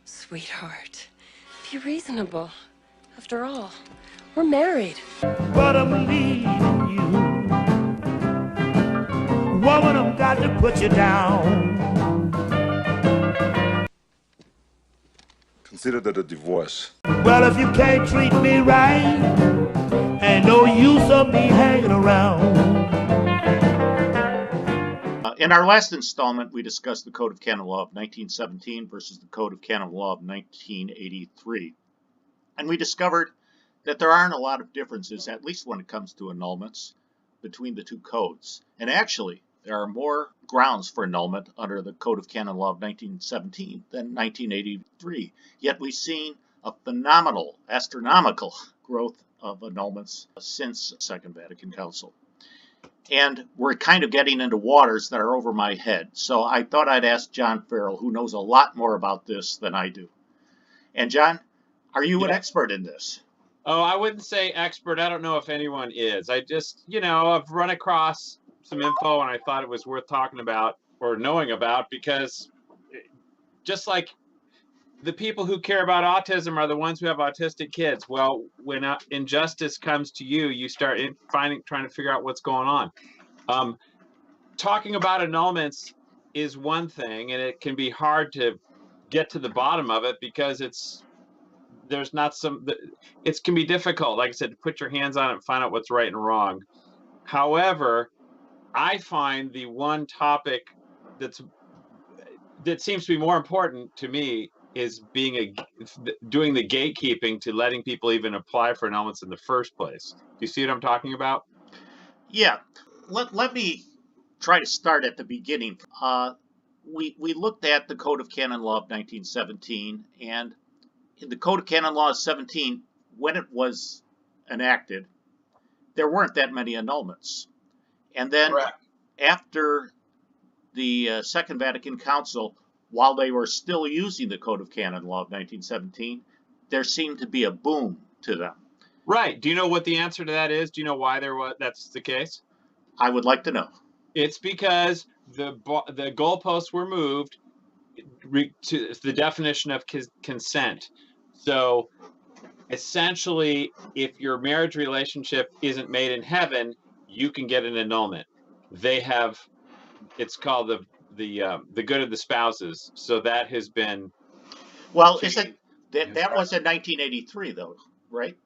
Sweetheart, be reasonable. After all, we're married. But I'm leaving you. Woman, I've got to put you down. Consider that a divorce. Well, if you can't treat me right, ain't no use of me hanging around. In our last installment, we discussed the Code of Canon Law of 1917 versus the Code of Canon Law of 1983. And we discovered that there aren't a lot of differences, at least when it comes to annulments, between the two codes. And actually, there are more grounds for annulment under the Code of Canon Law of 1917 than 1983. Yet we've seen a phenomenal, astronomical growth of annulments since the Second Vatican Council. And we're kind of getting into waters that are over my head. So I thought I'd ask John Farrell, who knows a lot more about this than I do. And John, are you an expert in this? Oh, I wouldn't say expert. I don't know if anyone is. I just, I've run across some info and I thought it was worth talking about or knowing about, because just like the people who care about autism are the ones who have autistic kids. Well, when injustice comes to you, you start trying to figure out what's going on. Talking about annulments is one thing, and it can be hard to get to the bottom of it because it can be difficult, like I said, to put your hands on it and find out what's right and wrong. However, I find the one topic that seems to be more important to me is doing the gatekeeping to letting people even apply for annulments in the first place. Do you see what I'm talking about? Yeah. Let me try to start at the beginning. We looked at the Code of Canon Law of 1917, and in the Code of Canon Law of 17, when it was enacted, there weren't that many annulments. And then after the Second Vatican Council, while they were still using the Code of Canon Law of 1917, there seemed to be a boom to them. Right. Do you know what the answer to that is? Do you know why that's the case? I would like to know. It's because the goalposts were moved to the definition of consent. So essentially, if your marriage relationship isn't made in heaven, you can get an annulment. It's called the good of the spouses. So that has been. Well, that was in 1983, though, right?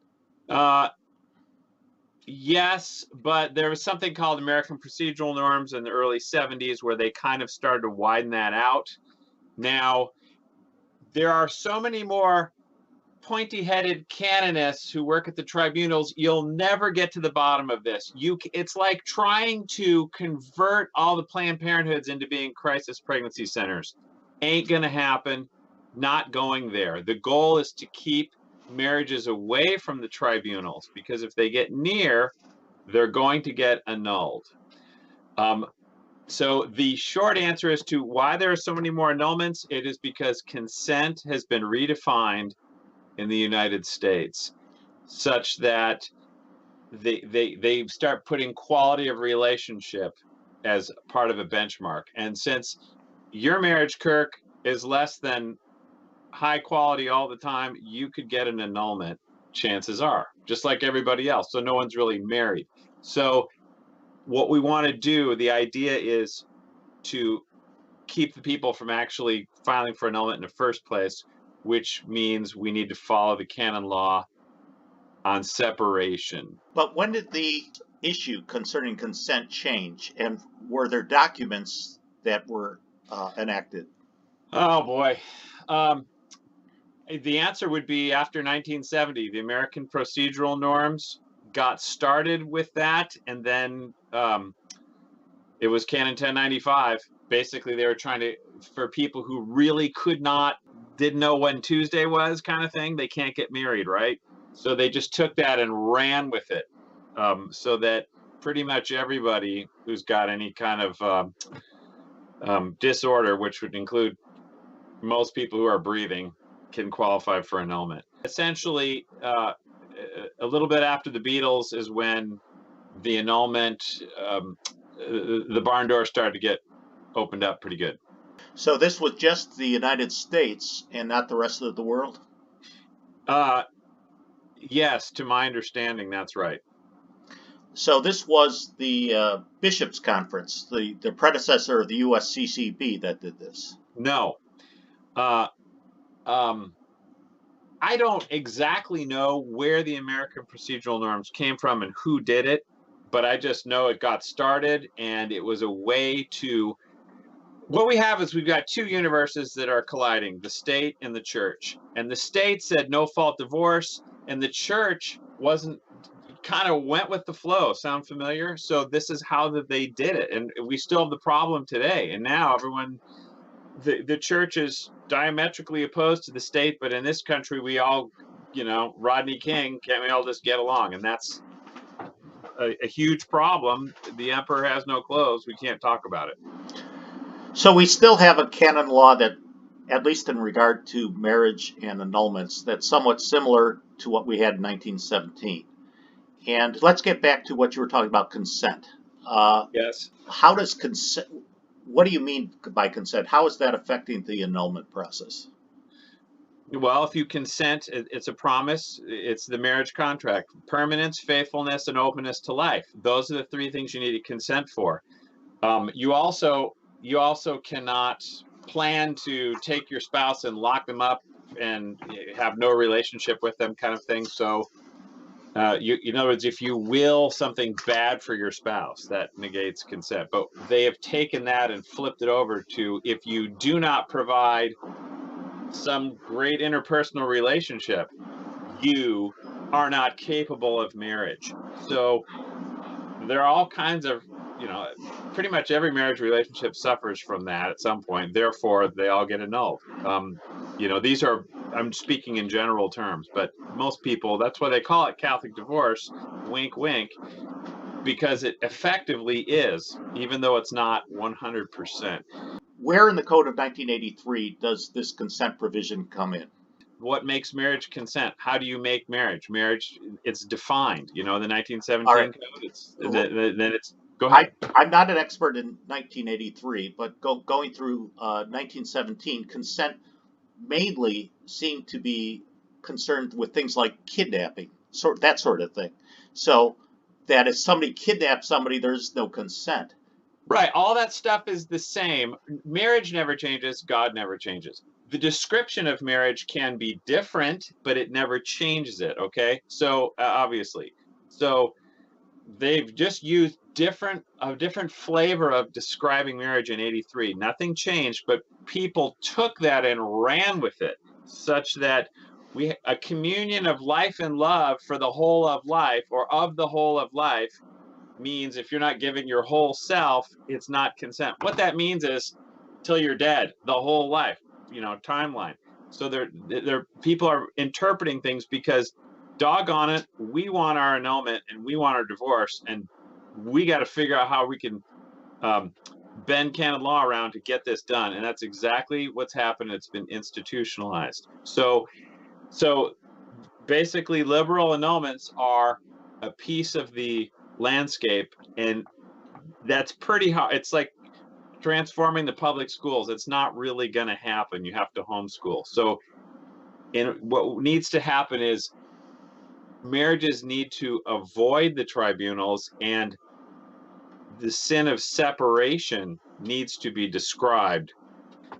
Yes, but there was something called American Procedural Norms in the early 70s where they kind of started to widen that out. Now, there are so many more pointy-headed canonists who work at the tribunals, you'll never get to the bottom of this. It's like trying to convert all the Planned Parenthoods into being crisis pregnancy centers. Ain't gonna happen. Not going there. The goal is to keep marriages away from the tribunals, because if they get near, they're going to get annulled. So the short answer as to why there are so many more annulments, it is because consent has been redefined in the United States such that they start putting quality of relationship as part of a benchmark. And since your marriage, Kirk, is less than high quality all the time, you could get an annulment, chances are, just like everybody else. So no one's really married. So what we want to do, the idea is to keep the people from actually filing for annulment in the first place, which means we need to follow the canon law on separation. But when did the issue concerning consent change, and were there documents that were enacted? Oh boy. The answer would be after 1970. The American Procedural Norms got started with that, and then it was Canon 1095. Basically, they were trying to, for people who really didn't know when Tuesday was, kind of thing, they can't get married, right? So they just took that and ran with it, so that pretty much everybody who's got any kind of disorder, which would include most people who are breathing, can qualify for annulment. Essentially, a little bit after the Beatles is when the annulment, the barn door started to get opened up pretty good. So this was just the United States and not the rest of the world? Yes, to my understanding, that's right. So this was the Bishops' Conference, the predecessor of the USCCB that did this. No. Uh, I don't exactly know where the American procedural norms came from and who did it, but I just know it got started, and it was a way to. What we have is we've got two universes that are colliding, the state and the church. And the state said no fault divorce, and the church kind of went with the flow. Sound familiar? So this is how that they did it. And we still have the problem today. And now everyone, the church is diametrically opposed to the state, but in this country we all, Rodney King, can't we all just get along? And that's a huge problem. The emperor has no clothes. We can't talk about it. So we still have a canon law that, at least in regard to marriage and annulments, that's somewhat similar to what we had in 1917. And let's get back to what you were talking about, consent. Yes. How does consent, what do you mean by consent? How is that affecting the annulment process? Well, if you consent, it's a promise. It's the marriage contract: permanence, faithfulness, and openness to life. Those are the three things you need to consent for. You also cannot plan to take your spouse and lock them up and have no relationship with them, kind of thing. So, in other words, if you will something bad for your spouse, that negates consent. But they have taken that and flipped it over to, if you do not provide some great interpersonal relationship, you are not capable of marriage. So there are all kinds of, pretty much every marriage relationship suffers from that at some point. Therefore, they all get annulled. These are, I'm speaking in general terms, but most people, that's why they call it Catholic divorce, wink, wink, because it effectively is, even though it's not 100%. Where in the Code of 1983 does this consent provision come in? What makes marriage consent? How do you make marriage? Marriage, it's defined. The 1917 All right. Code. Then it's. Go ahead. I'm not an expert in 1983, but going through 1917, consent mainly seemed to be concerned with things like kidnapping, that sort of thing. So that if somebody kidnaps somebody, there's no consent. Right. All that stuff is the same. Marriage never changes. God never changes. The description of marriage can be different, but it never changes it. Okay. So obviously, they've just used a different flavor of describing marriage in 83. Nothing changed, but people took that and ran with it, such that a communion of life and love for the whole of life, or of the whole of life, means if you're not giving your whole self, it's not consent. What that means is till you're dead, the whole life, timeline. So people are interpreting things because, doggone it, we want our annulment and we want our divorce, and we got to figure out how we can bend canon law around to get this done. And that's exactly what's happened. It's been institutionalized. So basically, liberal annulments are a piece of the landscape, and that's pretty hard. It's like transforming the public schools. It's not really going to happen. You have to homeschool. So, and what needs to happen is marriages need to avoid the tribunals, and the sin of separation needs to be described.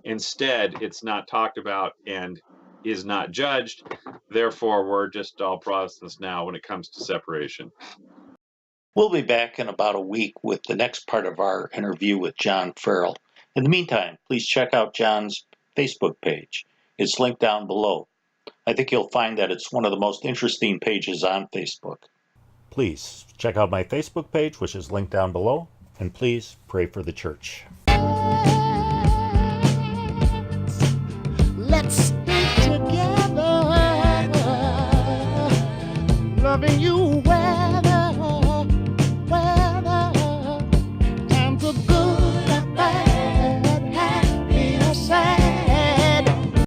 Instead, it's not talked about and is not judged. Therefore, we're just all Protestants now when it comes to separation. We'll be back in about a week with the next part of our interview with John Farrell. In the meantime, please check out John's Facebook page. It's linked down below. I think you'll find that it's one of the most interesting pages on Facebook. Please check out my Facebook page, which is linked down below, and please pray for the church. Let's stay together, loving you